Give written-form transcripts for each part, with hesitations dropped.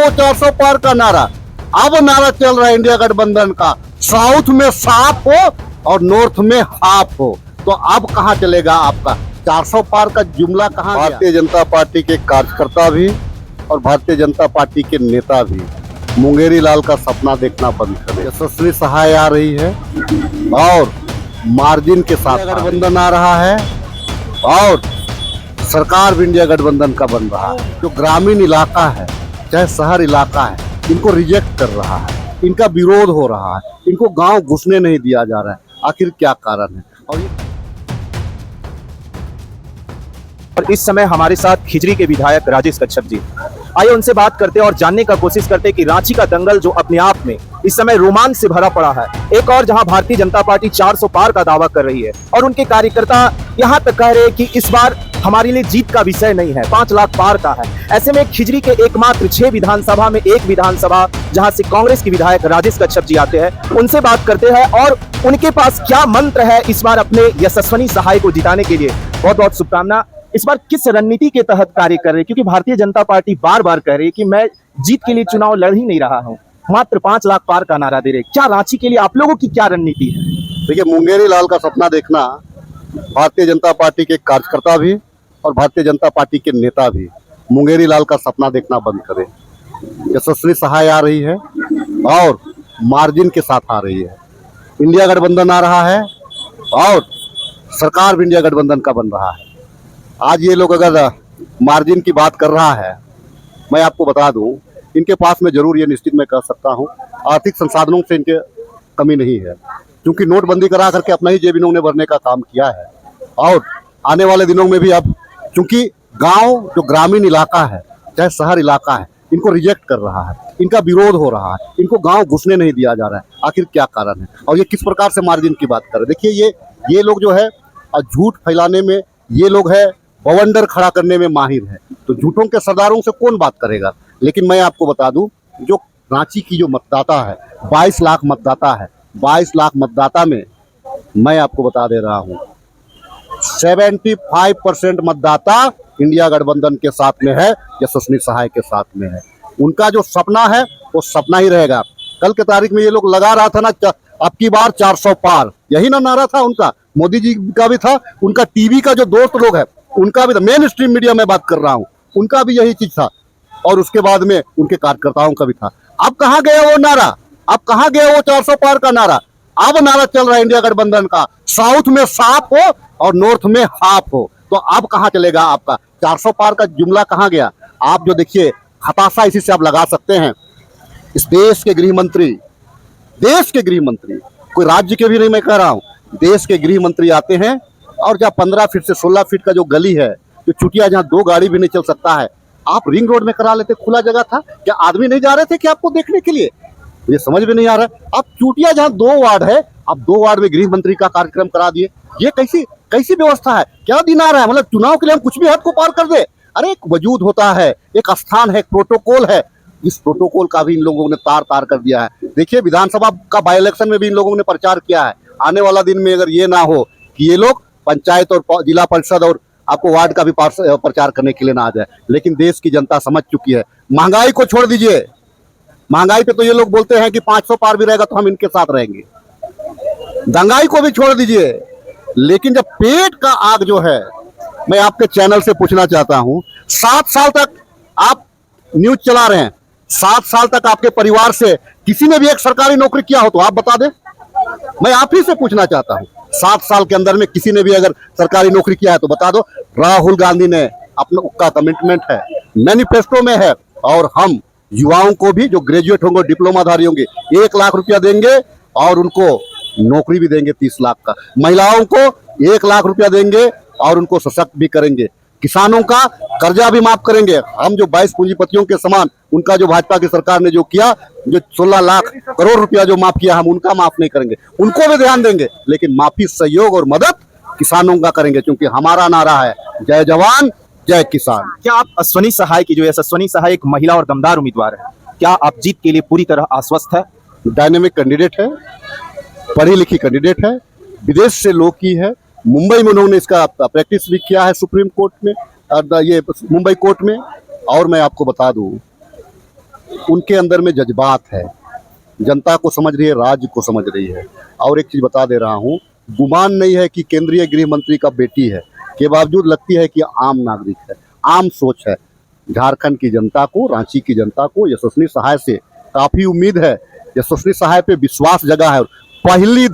वो 400 पार का नारा। अब नारा चल रहा है इंडिया गठबंधन का, साउथ में साफ हो और नॉर्थ में हाफ हो। तो अब कहां चलेगा आपका 400 पार का जुमला कहां गया? भारतीय जनता पार्टी के कार्यकर्ता भी और भारतीय जनता पार्टी के नेता भी मुंगेरी लाल का सपना देखना बंद करें। यशस्वी सहाय आ रही है और मार्जिन के साथ गठबंधन आ रहा है और सरकार भी इंडिया गठबंधन का बन रहा है। जो ग्रामीण इलाका है चाहे शहर इलाका है, इनको रिजेक्ट कर रहा है, इनका विरोध हो रहा है, इनको गांव घुसने नहीं दिया जा रहा है। आखिर क्या कारण है? और इस समय हमारे साथ खिजरी के विधायक राजेश कच्छप जी, आइए उनसे बात करते हैं और जानने का कोशिश करते हैं कि रांची का दंगल जो अपने आप में इस समय रोमांच से भरा पड़ा है, एक और जहां भारतीय जनता पार्टी 400 पार का दावा कर रही है और उनके कार्यकर्ता यहां तक कह रहे हैं कि इस बार हमारे लिए जीत का विषय नहीं है, 5 लाख पार का है। ऐसे में खिजरी के एकमात्र 6 विधानसभा में एक विधानसभा जहां से कांग्रेस के विधायक राजेश कच्छप जी आते हैं, उनसे बात करते हैं और उनके पास क्या मंत्र है इस बार अपने यशस्वी सहाय को जिताने के लिए। बहुत बहुत शुभकामना। इस बार किस रणनीति के तहत कार्य कर रहे हैं, क्योंकि भारतीय जनता पार्टी बार बार कह रही है कि मैं जीत के लिए चुनाव लड़ ही नहीं रहा हूं, मात्र 5 लाख पार का नारा दे रहे। क्या रांची के लिए आप लोगों की क्या रणनीति है? देखिए, मुंगेरी लाल का सपना देखना भारतीय जनता पार्टी के कार्यकर्ता भी और भारतीय जनता पार्टी के नेता भी मुंगेरी लाल का सपना देखना बंद करें। यशस्वी सहाय आ रही है और मार्जिन के साथ आ रही है। इंडिया गठबंधन आ रहा है और सरकार भी इंडिया गठबंधन का बन रहा है। आज ये लोग अगर मार्जिन की बात कर रहा है, मैं आपको बता दूं, इनके पास में जरूर ये निश्चित मैं कह सकता हूं आर्थिक संसाधनों से इनके कमी नहीं है, क्योंकि नोटबंदी करा करके अपना ही जेब इन्होंने भरने का काम किया है। और आने वाले दिनों में भी अब क्योंकि गांव जो ग्रामीण इलाका है चाहे शहर इलाका है, इनको रिजेक्ट कर रहा है, इनका विरोध हो रहा है, इनको गांव घुसने नहीं दिया जा रहा है। आखिर क्या कारण है और ये किस प्रकार से मार्जिन की बात कर रहे हैं? देखिए, ये लोग जो है झूठ फैलाने में, ये लोग है बवंडर खड़ा करने में माहिर है। तो झूठों के सरदारों से कौन बात करेगा? लेकिन मैं आपको बता दूं, जो रांची की जो मतदाता है 22 लाख मतदाता है, 22 लाख मतदाता में मैं आपको बता दे रहा हूं 75% मतदाता इंडिया गठबंधन के साथ में है, यशस्वी सहाय के साथ में है। उनका जो सपना है वो सपना ही रहेगा। कल के तारीख में ये लोग लगा रहा था ना, अब की बार 400 पार, यही ना नारा था उनका। मोदी जी का भी था, उनका टीवी का जो दोस्त लोग है उनका भी था, मेन स्ट्रीम मीडिया में बात कर रहा हूं, उनका भी यही चीज था और उसके बाद में उनके कार्यकर्ताओं का भी था। अब कहां गया वो नारा? अब कहां गया वो 400 पार का नारा? अब नारा चल रहा है इंडिया गठबंधन का, साउथ में साफ हो और नॉर्थ में हाफ हो। तो अब कहां चलेगा आपका 400 पार का जुमला? कहां गया? आप जो देखिए, हताशा इसी से आप लगा सकते हैं। इस देश के गृह मंत्री, कोई राज्य के भी नहीं मैं कह रहा हूं, देश के गृह मंत्री आते हैं और जहाँ 15 फीट से 16 फीट का जो गली है, जो चुटिया जहाँ 2 गाड़ी भी नहीं चल सकता है, आप रिंग रोड में करा लेते, खुला जगह था। क्या आदमी नहीं जा रहे थे कि आपको देखने के लिए? ये समझ में नहीं आ रहा है। आप चुटिया जहाँ 2 वार्ड है, आप 2 वार्ड में गृह मंत्री का कार्यक्रम करा दिए। ये कैसी व्यवस्था है? क्या दिन आ रहा है? मतलब चुनाव के लिए हम कुछ भी हद को पार कर दे? अरे एक वजूद होता है, एक स्थान है, एक प्रोटोकॉल है। इस प्रोटोकॉल का भी इन लोगों ने तार कर दिया है। देखिए, विधानसभा का बाई इलेक्शन में भी इन लोगों ने प्रचार किया है। आने वाला दिन में अगर ये ना हो कि ये लोग पंचायत और जिला परिषद और आपको वार्ड का भी प्रचार करने के लिए ना आ जाए। लेकिन देश की जनता समझ चुकी है। महंगाई को छोड़ दीजिए, महंगाई पे तो ये लोग बोलते हैं कि 500 पार भी रहेगा तो हम इनके साथ रहेंगे। दंगाई को भी छोड़ दीजिए, लेकिन जब पेट का आग जो है, मैं आपके चैनल से पूछना चाहता हूं, 7 साल तक आप न्यूज चला रहे हैं, 7 साल तक आपके परिवार से किसी ने भी एक सरकारी नौकरी किया हो तो आप बता दें। मैं आप ही से पूछना चाहता हूं, 7 साल के अंदर में किसी ने भी अगर सरकारी नौकरी किया है तो बता दो। राहुल गांधी ने अपना का कमिटमेंट है, मैनिफेस्टो में है, और हम युवाओं को भी जो ग्रेजुएट होंगे, डिप्लोमाधारी होंगे, 1 लाख रुपया देंगे और उनको नौकरी भी देंगे 30 लाख का। महिलाओं को 1 लाख रुपया देंगे और उनको सशक्त भी करेंगे। किसानों का कर्जा भी माफ करेंगे। हम जो 22 पूंजीपतियों के समान उनका जो भाजपा की सरकार ने जो किया, जो 16 लाख करोड़ रुपया जो माफ किया, हम उनका माफ नहीं करेंगे, उनको भी ध्यान देंगे। लेकिन माफी, सहयोग और मदद किसानों का करेंगे, क्योंकि हमारा नारा है जय जवान जय किसान। क्या आप यशस्वी सहाय की, जो यशस्वी सहाय एक महिला और दमदार उम्मीदवार है, क्या आप जीत के लिए पूरी तरह आश्वस्त है? डायनेमिक कैंडिडेट है, पढ़ी लिखी कैंडिडेट है, विदेश से लोग की है। मुंबई में उन्होंने इसका प्रैक्टिस भी किया है, सुप्रीम कोर्ट में, ये मुंबई कोर्ट में। और मैं आपको बता दूं, उनके अंदर में जज्बात है, जनता को समझ रही है, राज्य को समझ रही है। और एक चीज बता दे रहा हूँ, गुमान नहीं है कि केंद्रीय गृह मंत्री का बेटी है के बावजूद लगती है कि आम नागरिक है, आम सोच है। झारखंड की जनता को, रांची की जनता को यशस्वी सहाय से काफी उम्मीद है, यशस्वी सहाय पे विश्वास जगा है। पहली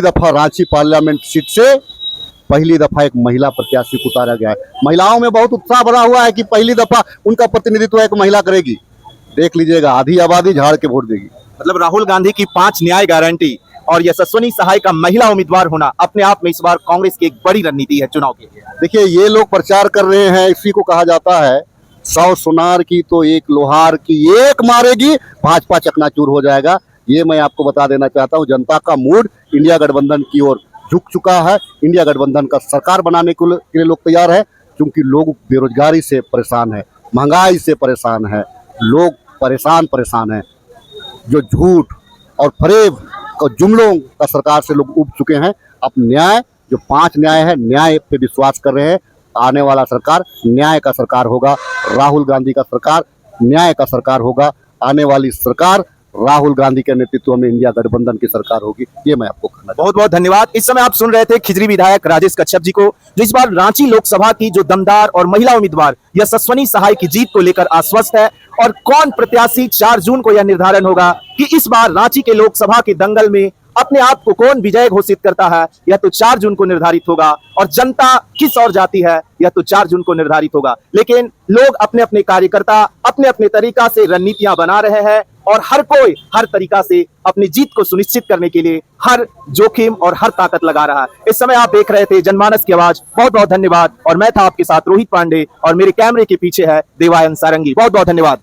दफा रांची पार्लियामेंट सीट से पहली दफा एक महिला प्रत्याशी को उतारा गया है। महिलाओं में बहुत उत्साह भरा हुआ है कि पहली दफा उनका प्रतिनिधित्व एक महिला करेगी। देख लीजिएगा, आधी आबादी झाड़ के वोट देगी। मतलब राहुल गांधी की 5 न्याय गारंटी और यशस्विनी सहाय का महिला उम्मीदवार होना अपने आप में इस बार कांग्रेस की एक बड़ी रणनीति है चुनाव के लिए। देखिए, ये लोग प्रचार कर रहे हैं, इसी को कहा जाता है 100 सुनार की तो एक लोहार की, एक मारेगी भाजपा चकनाचूर हो जाएगा। ये मैं आपको बता देना चाहता हूँ। जनता का मूड इंडिया गठबंधन की ओर झुक चुका है। इंडिया गठबंधन का सरकार बनाने के लिए लोग तैयार है, क्योंकि लोग बेरोजगारी से परेशान है, महंगाई से परेशान है, लोग परेशान है। जो झूठ और फरेब और जुमलों का सरकार से लोग उब चुके हैं। अब न्याय, जो 5 न्याय है, न्याय पे विश्वास कर रहे हैं। आने वाला सरकार न्याय का सरकार होगा, राहुल गांधी का सरकार न्याय का सरकार होगा। आने वाली सरकार राहुल गांधी के नेतृत्व में इंडिया गठबंधन की सरकार होगी। ये मैं आपको कहना बहुत बहुत धन्यवाद। इस समय आप सुन रहे थे खिजरी विधायक राजेश कच्छप जी को, जो इस बार रांची लोकसभा की जो दमदार और महिला उम्मीदवार यशस्विनी सहाय की जीत को लेकर आश्वस्त है। और कौन प्रत्याशी 4 जून को यह निर्धारण होगा कि इस बार रांची के लोकसभा के दंगल में अपने आप को कौन विजय घोषित करता है, यह तो 4 जून को निर्धारित होगा। और जनता किस ओर जाती है, यह तो 4 जून को निर्धारित होगा। लेकिन लोग अपने अपने कार्यकर्ता अपने अपने तरीका से रणनीतियां बना रहे हैं और हर कोई हर तरीका से अपनी जीत को सुनिश्चित करने के लिए हर जोखिम और हर ताकत लगा रहा है। इस समय आप देख रहे थे जनमानस की आवाज। बहुत बहुत धन्यवाद। और मैं था आपके साथ रोहित पांडे और मेरे कैमरे के पीछे है देवायन सारंगी। बहुत बहुत धन्यवाद।